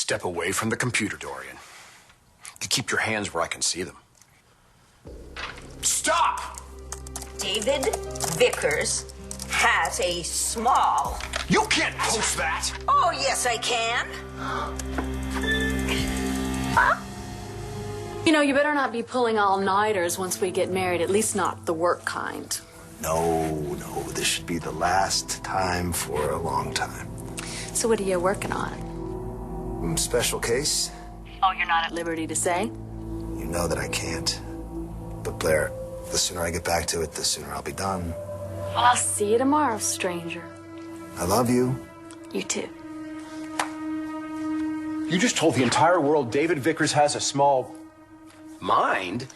Step away from the computer, Dorian. You keep your hands where I can see them. Stop! David Vickers has a small... You can't post that! Oh, yes, I can. Huh? You know, you better not be pulling all-nighters once we get married, at least not the work kind. No, this should be the last time for a long time. So what are you working on? Special case? Oh, you're not at liberty to say? You know that I can't. But Blair, the sooner I get back to it, the sooner I'll be done. Well, I'll see you tomorrow, stranger. I love you. You too. You just told the entire world David Vickers has a small mind?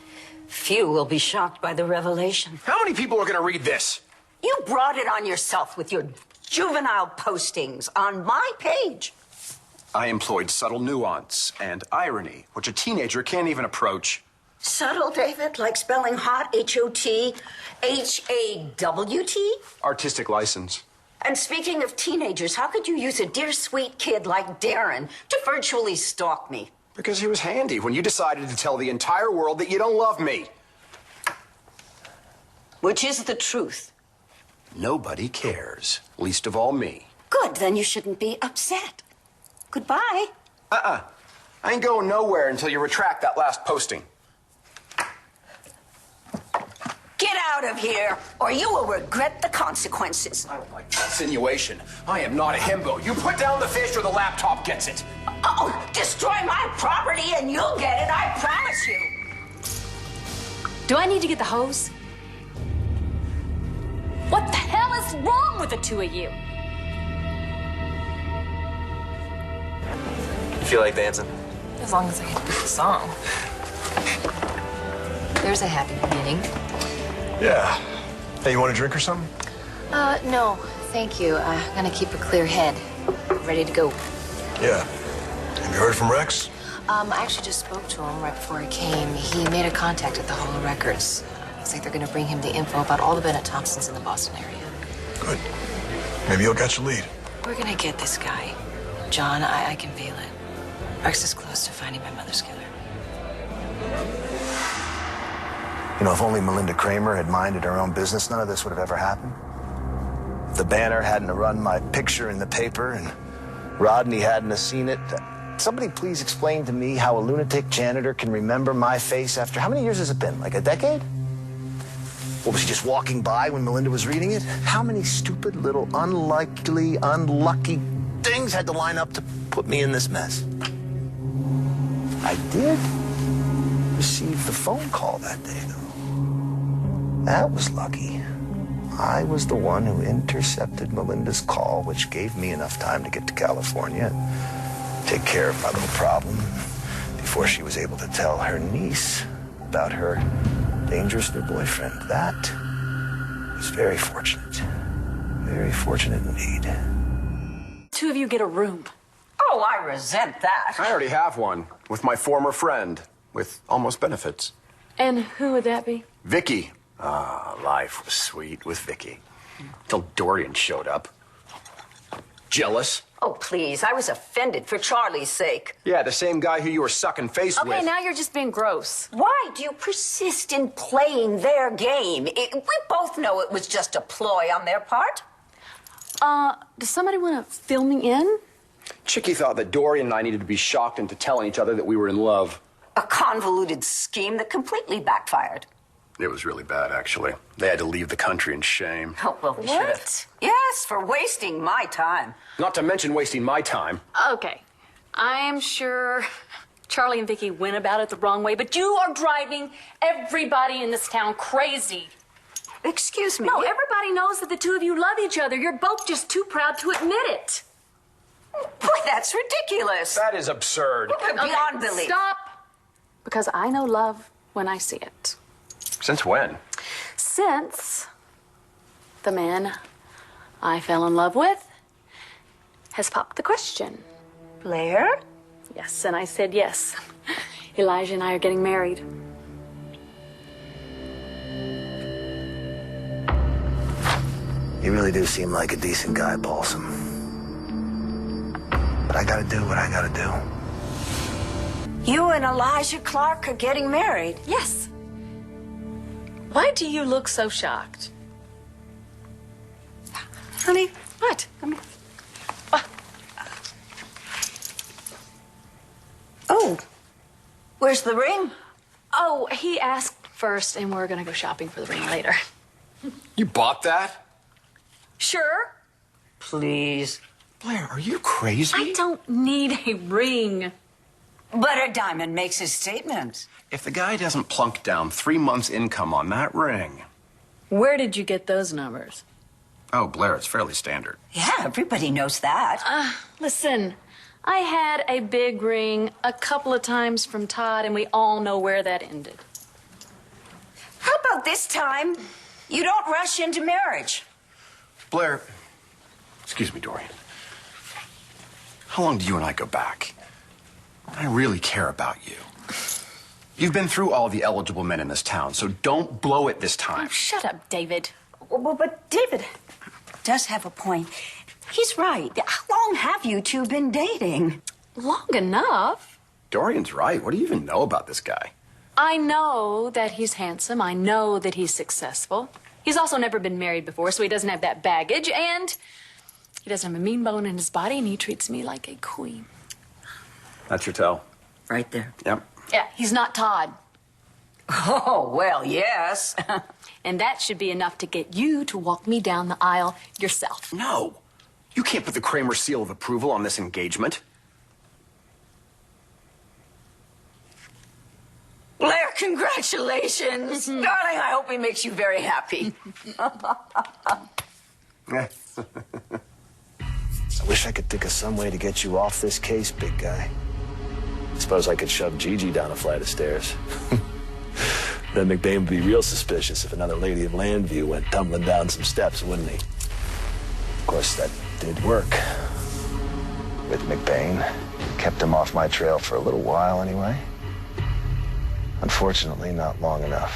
Few will be shocked by the revelation. How many people are going to read this? You brought it on yourself with your juvenile postings on my page. I employed subtle nuance and irony, which a teenager can't even approach. Subtle, David? Like spelling hot, H-O-T, H-A-W-T? Artistic license. And speaking of teenagers, how could you use a dear sweet kid like Darren to virtually stalk me? Because he was handy when you decided to tell the entire world that you don't love me. Which is the truth. Nobody cares, least of all me. Good, then you shouldn't be upset. Goodbye. I ain't going nowhere until you retract that last posting. Get out of here, or you will regret the consequences. I don't like insinuation. I am not a himbo. You put down the fish or the laptop gets it. Oh, destroy my property and you'll get it, I promise you. Do I need to get the hose? What the hell is wrong with the two of you? You feel like dancing? As long as I can pick the song. There's a happy beginning. Yeah. Hey, you want a drink or something? No, thank you. I'm gonna keep a clear head. Ready to go. Yeah. Have you heard from Rex? I actually just spoke to him right before he came. He made a contact at the Hall of Records. Looks like they're gonna bring him the info about all the Bennett Thompsons in the Boston area. Good. Maybe you'll catch a lead. We're gonna get this guy. John, I can feel it. Rex is close to finding my mother's killer. You know, if only Melinda Cramer had minded her own business, none of this would have ever happened. If the Banner hadn't run my picture in the paper and Rodney hadn't have seen it. Somebody please explain to me how a lunatic janitor can remember my face after, how many years has it been? Like a decade? Or was he just walking by when Melinda was reading it? How many stupid little unlikely, unlucky things had to line up to put me in this mess? I did receive the phone call that day, though. That was lucky. I was the one who intercepted Melinda's call, which gave me enough time to get to California and take care of my little problem before she was able to tell her niece about her dangerous new boyfriend. That was very fortunate. Very fortunate indeed. Two of you get a room. Oh, I resent that. I already have one with my former friend with almost benefits. And who would that be? Vicky. Life was sweet with Vicky. Till Dorian showed up. Jealous? Oh, please, I was offended for Charlie's sake. Yeah, the same guy who you were sucking face with. Okay, now you're just being gross. Why do you persist in playing their game? We both know it was just a ploy on their part. Does somebody want to fill me in? Chicky thought that Dorian and I needed to be shocked into telling each other that we were in love. A convoluted scheme that completely backfired. It was really bad, actually. They had to leave the country in shame. Oh, well, they should have. Yes, for wasting my time. Not to mention wasting my time. Okay. I'm sure Charlie and Vicky went about it the wrong way, but you are driving everybody in this town crazy. Excuse me? No, everybody knows that the two of you love each other. You're both just too proud to admit it. Boy, that's ridiculous. That is absurd. Beyond belief. Stop. Because I know love when I see it. Since when? Since the man I fell in love with has popped the question. Blair? Yes, and I said yes. Elijah and I are getting married. You really do seem like a decent guy, Paulson. But I gotta do what I gotta do. You and Elijah Clark are getting married. Yes. Why do you look so shocked? Honey, What? Come here. oh, where's the ring? Oh, he asked first, and we're gonna go shopping for the ring later. You bought that? Sure. Please. Blair, are you crazy? I don't need a ring. But a diamond makes a statement. If the guy doesn't plunk down 3 months' income on that ring. Where did you get those numbers? Oh, Blair, it's fairly standard. Yeah, everybody knows that. Listen, I had a big ring a couple of times from Todd, and we all know where that ended. How about this time? You don't rush into marriage. Blair, excuse me, Dorian. How long do you and I go back? I really care about you. You've been through all the eligible men in this town, so don't blow it this time. Oh, shut up, David. Well, but David does have a point. He's right. How long have you two been dating? Long enough. Dorian's right. What do you even know about this guy? I know that he's handsome. I know that he's successful. He's also never been married before, so he doesn't have that baggage, and he doesn't have a mean bone in his body, and he treats me like a queen. That's your tell. Right there. Yep. Yeah, he's not Todd. Oh, well, yes. And that should be enough to get you to walk me down the aisle yourself. No. You can't put the Cramer seal of approval on this engagement. Blair, congratulations. Darling, I hope he makes you very happy. I wish I could think of some way to get you off this case, big guy. Suppose I could shove Gigi down a flight of stairs. Then McBain would be real suspicious if another lady of Landview went tumbling down some steps, wouldn't he? Of course, that did work. With McBain. Kept him off my trail for a little while, anyway. Unfortunately, not long enough.